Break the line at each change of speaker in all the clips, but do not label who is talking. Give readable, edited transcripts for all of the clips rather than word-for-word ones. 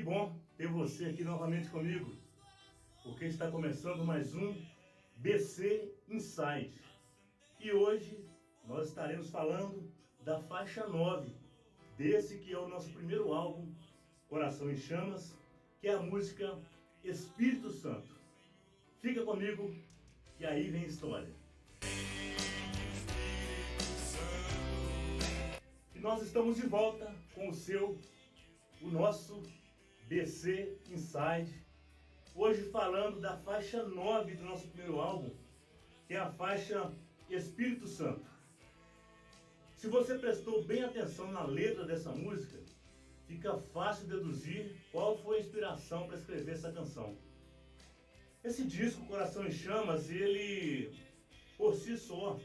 bom ter você aqui novamente comigo, porque está começando mais um BC Inside. E hoje nós estaremos falando da faixa 9, desse que é o nosso primeiro álbum, Coração em Chamas, que é a música Espírito Santo. Fica comigo e aí vem a história. E nós estamos de volta com o nosso BC Inside, hoje falando da faixa 9 do nosso primeiro álbum, que é a faixa Espírito Santo. Se você prestou bem atenção na letra dessa música, fica fácil deduzir qual foi a inspiração para escrever essa canção. Esse disco, Coração em Chamas, ele, por si só,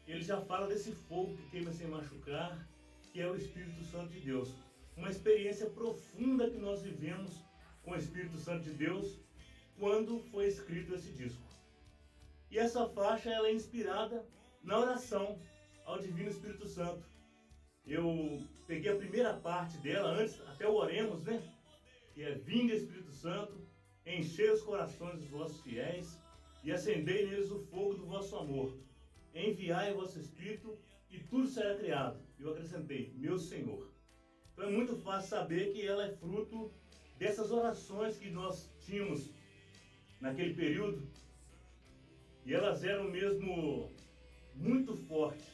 ele já fala desse fogo que queima sem machucar, que é o Espírito Santo de Deus. Uma experiência profunda que nós vivemos com o Espírito Santo de Deus quando foi escrito esse disco. E essa faixa ela é inspirada na oração ao Divino Espírito Santo. Eu peguei a primeira parte dela, antes, até o oremos, né? Que é: vinde Espírito Santo, enchei os corações dos vossos fiéis e acendei neles o fogo do vosso amor. Enviai o vosso Espírito e tudo será criado. Eu acrescentei: meu Senhor. Então é muito fácil saber que ela é fruto dessas orações que nós tínhamos naquele período. E elas eram mesmo muito fortes.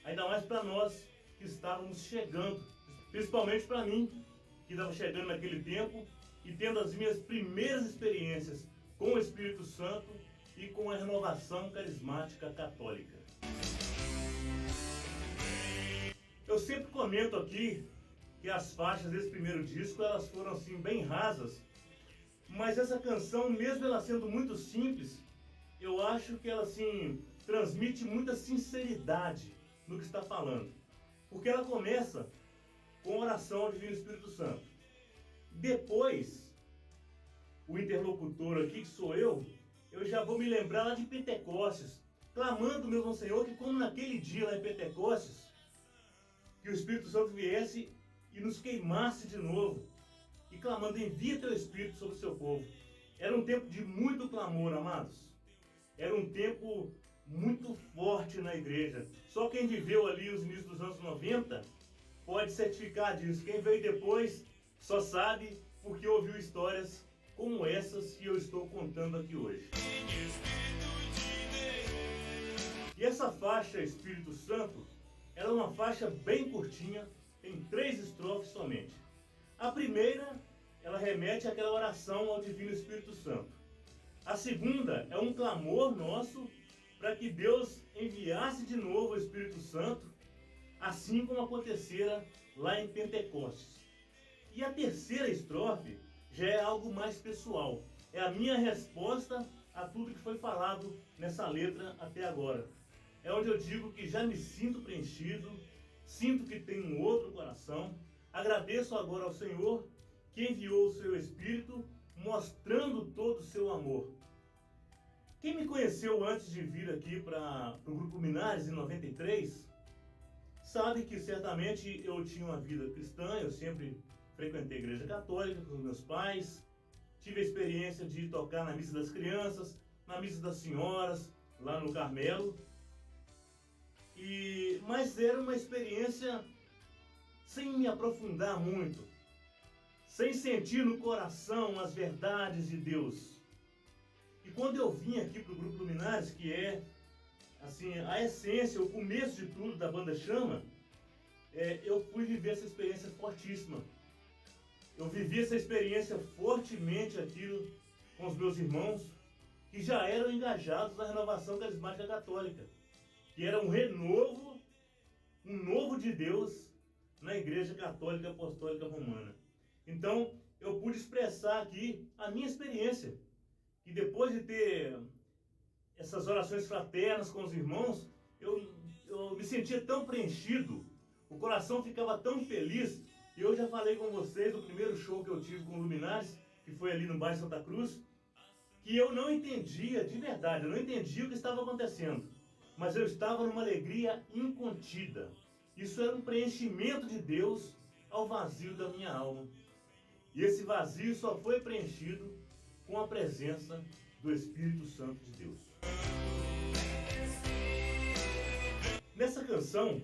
Ainda mais para nós que estávamos chegando. Principalmente para mim, que estava chegando naquele tempo e tendo as minhas primeiras experiências com o Espírito Santo e com a renovação carismática católica. Eu sempre comento aqui que as faixas desse primeiro disco, elas foram assim bem rasas, mas essa canção, mesmo ela sendo muito simples, eu acho que ela assim transmite muita sinceridade no que está falando, porque ela começa com oração ao Divino Espírito Santo. Depois, o interlocutor aqui, que sou eu já vou me lembrar lá de Pentecostes, clamando, meu Senhor, que como naquele dia lá em Pentecostes, que o Espírito Santo viesse e nos queimasse de novo, e clamando: envia teu Espírito sobre o seu povo. Era um tempo de muito clamor, amados. Era um tempo muito forte na igreja. Só quem viveu ali os inícios dos anos 90 pode certificar disso. Quem veio depois só sabe porque ouviu histórias como essas que eu estou contando aqui hoje. E essa faixa Espírito Santo, ela é uma faixa bem curtinha, tem 3 estrofes somente. A primeira, ela remete àquela oração ao Divino Espírito Santo. A segunda é um clamor nosso para que Deus enviasse de novo o Espírito Santo, assim como acontecera lá em Pentecostes. E a terceira estrofe já é algo mais pessoal. É a minha resposta a tudo que foi falado nessa letra até agora. É onde eu digo que já me sinto preenchido, sinto que tenho um outro coração. Agradeço agora ao Senhor que enviou o seu Espírito, mostrando todo o seu amor. Quem me conheceu antes de vir aqui para o Grupo Minares em 93, sabe que certamente eu tinha uma vida cristã. Eu sempre frequentei a igreja católica com os meus pais, tive a experiência de tocar na missa das crianças, na missa das senhoras, lá no Carmelo. Mas era uma experiência sem me aprofundar muito, sem sentir no coração as verdades de Deus. E quando eu vim aqui para o Grupo Luminares, que é assim, a essência, o começo de tudo da banda Chama, eu fui viver essa experiência fortíssima. Eu vivi essa experiência fortemente aqui com os meus irmãos, que já eram engajados na renovação carismática católica, que era um renovo, um novo de Deus na Igreja Católica Apostólica Romana. Então, eu pude expressar aqui a minha experiência, que depois de ter essas orações fraternas com os irmãos, eu me sentia tão preenchido, o coração ficava tão feliz. E eu já falei com vocês do primeiro show que eu tive com o Luminares, que foi ali no bairro Santa Cruz, que eu não entendia, de verdade, eu não entendia o que estava acontecendo, mas eu estava numa alegria incontida. Isso era um preenchimento de Deus ao vazio da minha alma. E esse vazio só foi preenchido com a presença do Espírito Santo de Deus. Nessa canção,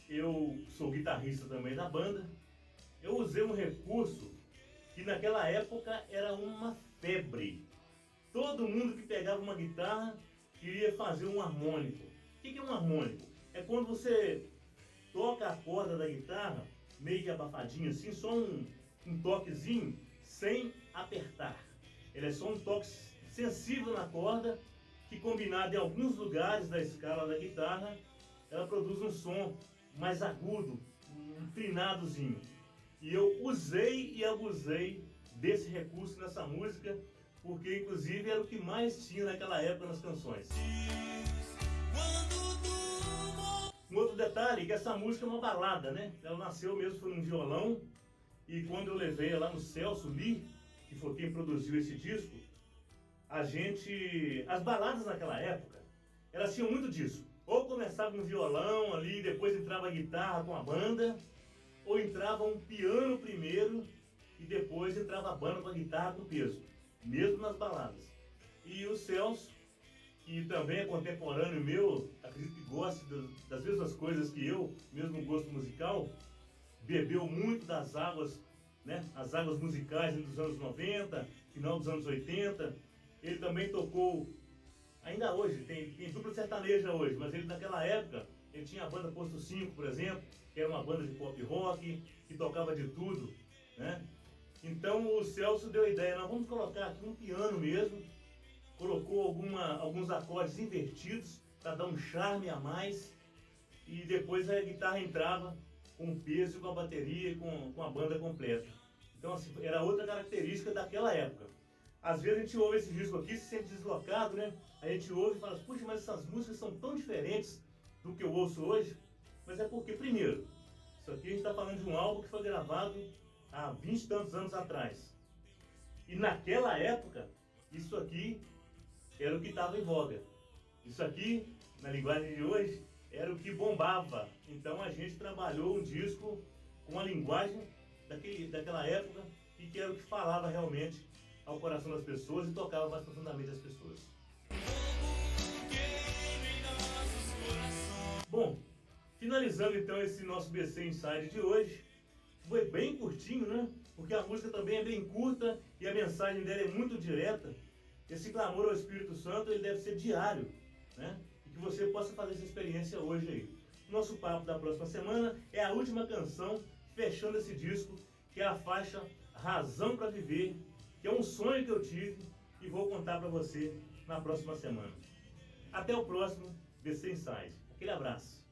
eu sou guitarrista também da banda, eu usei um recurso que naquela época era uma febre. Todo mundo que pegava uma guitarra queria fazer um harmônico. O que é um harmônico? É quando você toca a corda da guitarra meio que abafadinho assim, só um toquezinho sem apertar. Ele é só um toque sensível na corda que, combinado em alguns lugares da escala da guitarra, ela produz um som mais agudo, um trinadozinho. E eu usei e abusei desse recurso nessa música, porque inclusive era o que mais tinha naquela época nas canções. Um outro detalhe é que essa música é uma balada, né? Ela nasceu mesmo por um violão, e quando eu levei lá no Celso Lee, que foi quem produziu esse disco, as baladas naquela época, elas tinham muito disso. Ou começava no violão ali, depois entrava a guitarra com a banda, ou entrava um piano primeiro e depois entrava a banda com a guitarra com peso, mesmo nas baladas. E o Celso, que também é contemporâneo meu, acredito que goste das mesmas coisas que eu, mesmo gosto musical, bebeu muito das águas, né, as águas musicais dos anos 90, final dos anos 80. Ele também tocou, ainda hoje, tem dupla sertaneja hoje, mas ele naquela época, ele tinha a banda Posto 5, por exemplo, que era uma banda de pop rock, que tocava de tudo, né? Então o Celso deu a ideia, nós vamos colocar aqui um piano mesmo, colocou alguns acordes invertidos para dar um charme a mais, e depois a guitarra entrava com o peso, com a bateria e com a banda completa. Então assim, era outra característica daquela época. Às vezes a gente ouve esse disco aqui, se sente deslocado, né? A gente ouve e fala, puxa, mas essas músicas são tão diferentes do que eu ouço hoje. Mas é porque, primeiro, isso aqui a gente está falando de um álbum que foi gravado há 20 e tantos anos atrás. E naquela época, isso aqui era o que estava em voga. Isso aqui, na linguagem de hoje, era o que bombava. Então a gente trabalhou um disco com a linguagem daquela época e que era o que falava realmente ao coração das pessoas e tocava mais profundamente as pessoas. Bom, finalizando então esse nosso BC Inside de hoje, foi bem curtinho, né? Porque a música também é bem curta e a mensagem dela é muito direta. Esse clamor ao Espírito Santo, ele deve ser diário, né? E que você possa fazer essa experiência hoje aí. Nosso papo da próxima semana é a última canção fechando esse disco, que é a faixa Razão para Viver, que é um sonho que eu tive e vou contar para você na próxima semana. Até o próximo BC Inside. Aquele abraço.